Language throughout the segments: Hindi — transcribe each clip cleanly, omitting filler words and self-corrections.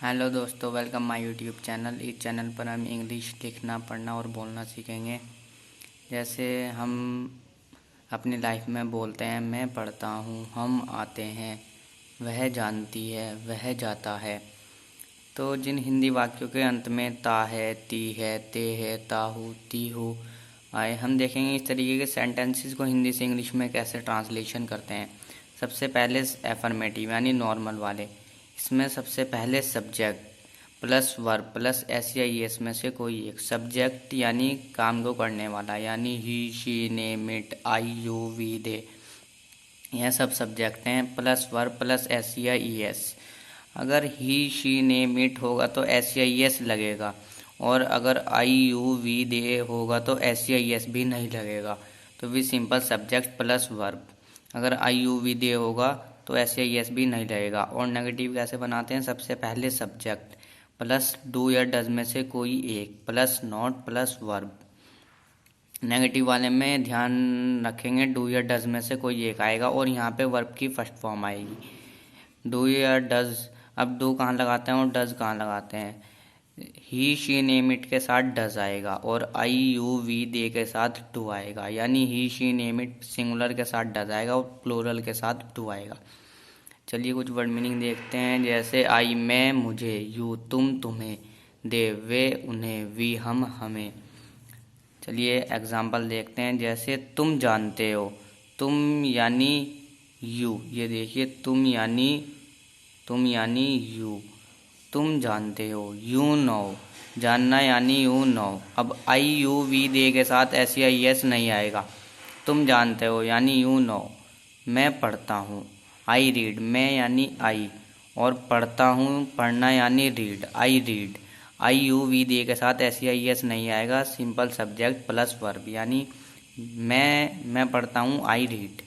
हेलो दोस्तों, वेलकम माय यूट्यूब चैनल। इस चैनल पर हम इंग्लिश लिखना, पढ़ना और बोलना सीखेंगे। जैसे हम अपनी लाइफ में बोलते हैं, मैं पढ़ता हूँ, हम आते हैं, वह जानती है, वह जाता है। तो जिन हिंदी वाक्यों के अंत में ता है, ती है, ते है, ताहू, तीहू आए, हम देखेंगे इस तरीके के सेंटेंसेस को हिंदी से इंग्लिश में कैसे ट्रांसलेशन करते हैं। सबसे पहले एफर्मेटिव यानी नॉर्मल वाले। इसमें सबसे पहले subject plus verb plus S या एस में से कोई एक। सब्जेक्ट यानी काम को करने वाला, यानी he, she, name, it, I, you, we, they, यह सब सब्जेक्ट हैं। प्लस वर्ब प्लस एस या ई एस। अगर ही, शी, नेम, इट होगा तो एस या ई एस लगेगा, और अगर आई, यू, वी, दे होगा तो एस या ई एस भी नहीं लगेगा। तो we simple subject plus verb. अगर आई, यू, वी, दे होगा तो एस या ई एस भी नहीं लगेगा। और नेगेटिव कैसे बनाते हैं? सबसे पहले सब्जेक्ट प्लस डू या डज में से कोई एक plus not plus verb. Negative वाले में ध्यान रखेंगे डू या डज में से कोई एक आएगा, और यहाँ पे वर्ब की फर्स्ट फॉर्म आएगी। डू या डज। अब डू कहाँ लगाते हैं और डज कहाँ लगाते हैं? ही, शी, नेम, इट के साथ डज आएगा, और आई, यू, वी, दे के साथ डू आएगा। यानी he, she, name, it singular के साथ डज आएगा और प्लूरल के साथ डू आएगा। चलिए कुछ वर्ड मीनिंग देखते हैं। जैसे आई मैं मुझे, यू तुम तुम्हें, दे वे उन्हें, वी हम हमें। चलिए एग्जाम्पल देखते हैं। जैसे तुम जानते हो, तुम यानी यू, ये देखिए तुम यानी यू, तुम जानते हो, यू नो, जानना यानी यू नो। अब आई, यू, वी, दे के साथ एस या यस नहीं आएगा। तुम जानते हो यानी यू नो। मैं पढ़ता हूँ, आई रीड, मैं यानी आई, और पढ़ता हूँ पढ़ना यानी read, I read. I, you, we, they के साथ एस या यस नहीं आएगा। Simple subject plus verb. यानी मैं पढ़ता हूँ, आई रीड।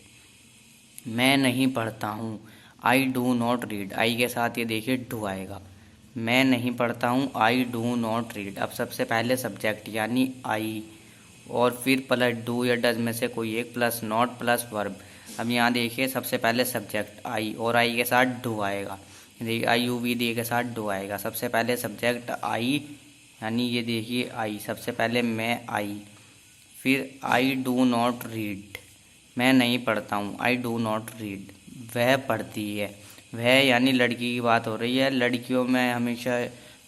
मैं नहीं पढ़ता हूँ, आई डू नॉट रीड, आई के साथ ये देखिए डू आएगा। मैं नहीं पढ़ता हूँ, आई डू नॉट रीड। अब सबसे पहले सब्जेक्ट यानी आई, और फिर प्लस डू या डज में से कोई एक प्लस नॉट प्लस वर्ब। अब यहाँ देखिए सबसे पहले सब्जेक्ट आई, और आई के साथ डू आएगा। देखिए आई, यू, वी, दे के साथ डू आएगा। सबसे पहले सब्जेक्ट आई, यानी ये देखिए आई, सबसे पहले मैं आई, फिर आई डू नॉट रीड, मैं नहीं पढ़ता हूँ, आई डू नॉट रीड। वह पढ़ती है, वह यानी लड़की की बात हो रही है। लड़कियों में हमेशा,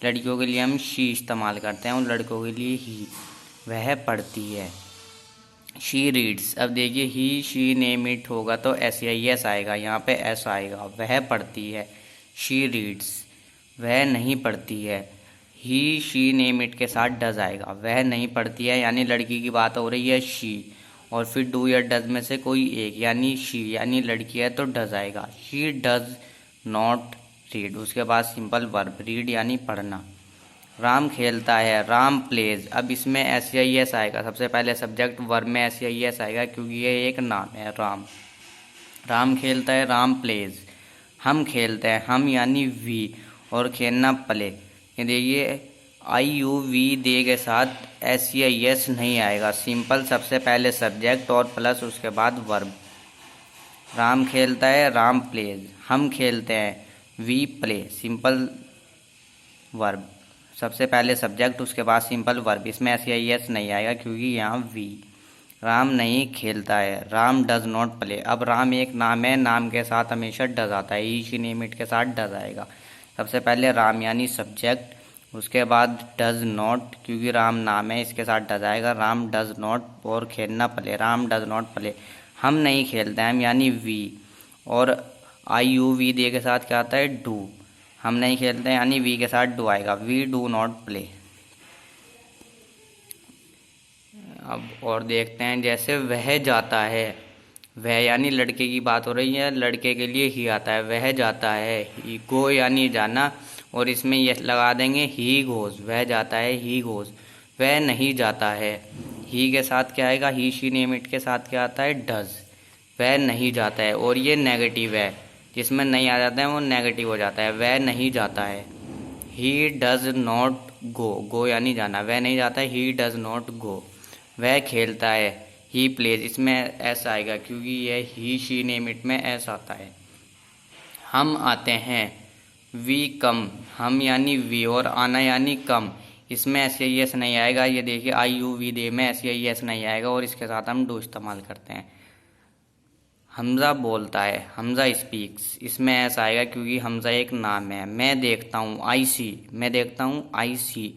लड़कियों के लिए हम शी इस्तेमाल करते हैं और लड़कों के लिए ही। वह पढ़ती है। She reads. अब देखिए ही, शी, नेम, इट होगा तो एस या एस आएगा, यहाँ पे एस आएगा। वह पढ़ती है, शी रीड्स। वह नहीं पढ़ती है, ही, शी, नेम, इट के साथ डज आएगा। वह नहीं पढ़ती है यानी लड़की की बात हो रही है, शी, और फिर डू या डज में से कोई एक, यानी शी, यानी लड़की है तो डज आएगा। She does not read. उसके बाद सिंपल वर्ब रीड यानी पढ़ना। राम खेलता है, राम प्लेज। अब इसमें एस या एस आएगा। सबसे पहले सब्जेक्ट वर्ब में एस या एस आएगा, क्योंकि ये एक नाम है राम। राम खेलता है, राम प्लेज। हम खेलते हैं, हम यानी वी, और खेलना प्ले। ये देखिए आई, यू, वी, दे के साथ एस या एस नहीं आएगा। सिंपल सबसे पहले सब्जेक्ट और प्लस उसके बाद वर्ब। राम खेलता है, राम प्लेज। हम खेलते हैं, वी प्ले, सिंपल वर्ब। सबसे पहले सब्जेक्ट उसके बाद सिंपल वर्ब। इसमें एस या एस नहीं आएगा क्योंकि यहाँ वी। राम नहीं खेलता है, राम डज नॉट प्ले। अब राम एक नाम है, नाम के साथ हमेशा डज आता है, ही, शी, नेम, इट के साथ डज आएगा। सबसे पहले राम यानी सब्जेक्ट, उसके बाद डज नॉट, क्योंकि राम नाम है इसके साथ डज आएगा, राम डज नॉट, और खेलना play, Ram does not play. हम नहीं खेलते हैं, हम यानी वी, और आई, यू, वी, दे के साथ क्या आता है? डू। हम नहीं खेलते हैं यानी वी के साथ डू आएगा, वी डू नॉट प्ले। अब और देखते हैं। जैसे वह जाता है, वह यानी लड़के की बात हो रही है, लड़के के लिए ही आता है। वह जाता है, ही, गो यानी जाना, और इसमें यह लगा देंगे ही गोज। वह जाता है, ही गोज। वह नहीं जाता है, ही के साथ क्या आएगा? ही, शी, नेम, इट के साथ क्या आता है? डज। वह नहीं जाता है, और ये नेगेटिव है, जिसमें नहीं आ जाता है वो नेगेटिव हो जाता है। वह नहीं जाता है, ही डज नॉट गो, गो यानी जाना। वह नहीं जाता है, ही डज नॉट गो। वह खेलता है, ही प्लेज। इसमें एस आएगा क्योंकि यह ही, शी, नेम, इट में एस आता है। हम आते हैं, वी कम, हम यानी वी और आना यानी कम, इसमें एस आई एस नहीं आएगा। ये देखिए आई यू वी दे में एस आई एस नहीं आएगा और इसके साथ हम डू इस्तेमाल करते हैं। हमज़ा बोलता है, हमज़ा स्पीक्स, इसमें ऐसा आएगा क्योंकि हमज़ा एक नाम है। मैं देखता हूँ, आई सी, मैं देखता हूँ आई सी,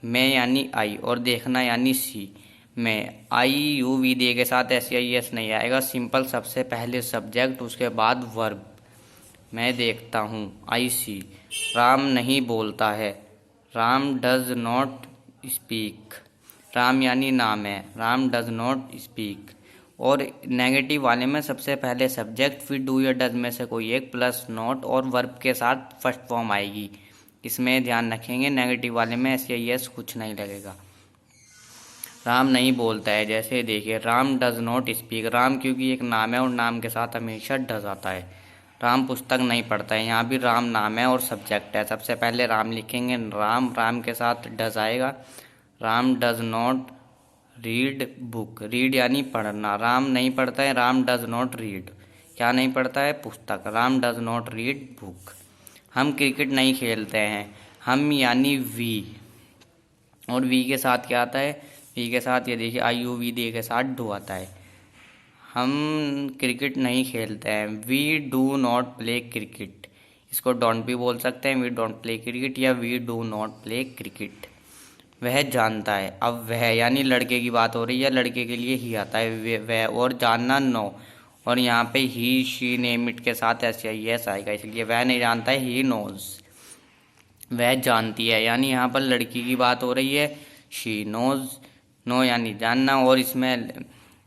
मैं यानी आई और देखना यानी सी। मैं आई यू वी दे के साथ एस आई एस नहीं आएगा, सिंपल सबसे पहले सब्जेक्ट उसके बाद वर्ब। मैं देखता हूँ, आई सी। राम नहीं बोलता है, Ram does not speak, Ram यानी नाम है, राम डज नॉट स्पीक। और नेगेटिव वाले में सबसे पहले सब्जेक्ट, फिर डू या डज में से कोई एक, प्लस नॉट और वर्ब के साथ फर्स्ट फॉर्म आएगी। इसमें ध्यान रखेंगे, नेगेटिव वाले में एस या एस कुछ नहीं लगेगा। राम नहीं बोलता है, जैसे देखिए Ram does not speak, Ram क्योंकि एक नाम है और नाम के साथ हमेशा डज आता है। राम पुस्तक नहीं पढ़ता है, यहाँ भी राम नाम है और सब्जेक्ट है। सबसे पहले राम लिखेंगे, राम, राम के साथ डज आएगा। Ram does not read book, read यानी पढ़ना, राम नहीं पढ़ता है, राम डज नॉट रीड, क्या नहीं पढ़ता है, पुस्तक, Ram does not read book. हम क्रिकेट नहीं खेलते हैं, हम यानी वी, और वी के साथ क्या आता है, वी के साथ ये देखिए आई यू वी दे के साथ डू आता है। हम क्रिकेट नहीं खेलते हैं, we do not play cricket, इसको डोंट भी बोल सकते हैं, वी डोंट प्ले क्रिकेट या we do not play cricket. वह जानता है, अब वह यानी लड़के की बात हो रही है, लड़के के लिए ही आता है वह, और जानना नो, और यहाँ पे ही शी नेम इट के साथ ऐसे यस आएगा, इसलिए वह नहीं जानता है, ही नोज। वह जानती है यानी यहाँ पर लड़की की बात हो रही है, शी नोज, नो यानी जानना, और इसमें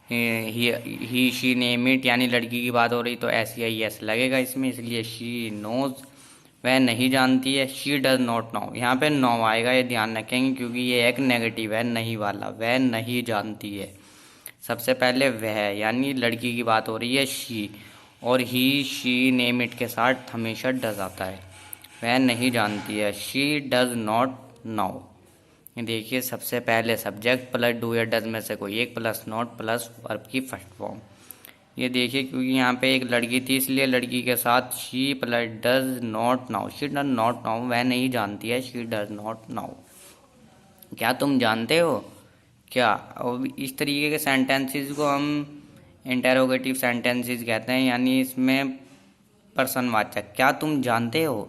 ही शी नेम इट यानी लड़की की बात हो रही तो ऐसे यस लगेगा इसमें, इसलिए शी नोज। वह नहीं जानती है, शी डज नॉट नो, यहाँ पे नो आएगा, ये ध्यान रखेंगे क्योंकि ये एक नेगेटिव है, नहीं वाला। वह नहीं जानती है, सबसे पहले वह यानी लड़की की बात हो रही है, शी, और ही शी नेम इट के साथ हमेशा डज आता है। वह नहीं जानती है, शी डज नॉट नो। देखिए सबसे पहले सब्जेक्ट प्लस डू या डज में से कोई एक, प्लस नॉट प्लस वर्ब की फर्स्ट फॉर्म। ये देखिए क्योंकि यहाँ पे एक लड़की थी इसलिए लड़की के साथ she plus does not now, she does not now, वह नहीं जानती है, शी डज नॉट नाउ। क्या तुम जानते हो क्या, और इस तरीके के सेंटेंसेस को हम इंटेरोगेटिव सेंटेंसेस कहते हैं, यानी इसमें प्रश्नवाचक, क्या तुम जानते हो,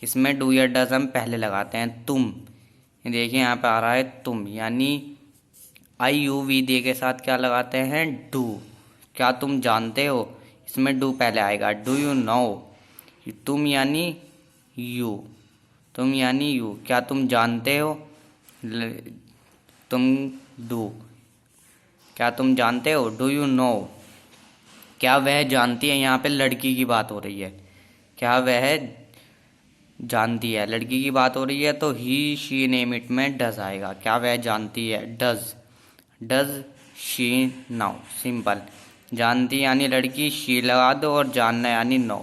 इसमें डू या डज हम पहले लगाते हैं। तुम, देखिए यहाँ पे आ रहा है तुम, यानी आई यू वी दे के साथ क्या लगाते हैं, डू। क्या तुम जानते हो, इसमें डू पहले आएगा, डू यू नो, तुम यानी यू, तुम यानी यू, क्या तुम जानते हो, तुम डू, क्या तुम जानते हो, डू यू नो। क्या वह जानती है, यहाँ पे लड़की की बात हो रही है, क्या वह जानती है, लड़की की बात हो रही है तो ही शी नेम इट में डज आएगा, क्या वह जानती है, does, does she now, simple. जानती यानी लड़की, शी लगा दो और जानना यानी नो,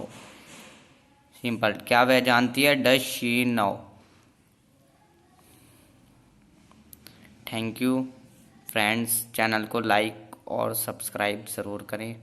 सिंपल। क्या वह जानती है, does she know. Thank you friends, channel को लाइक और सब्सक्राइब ज़रूर करें।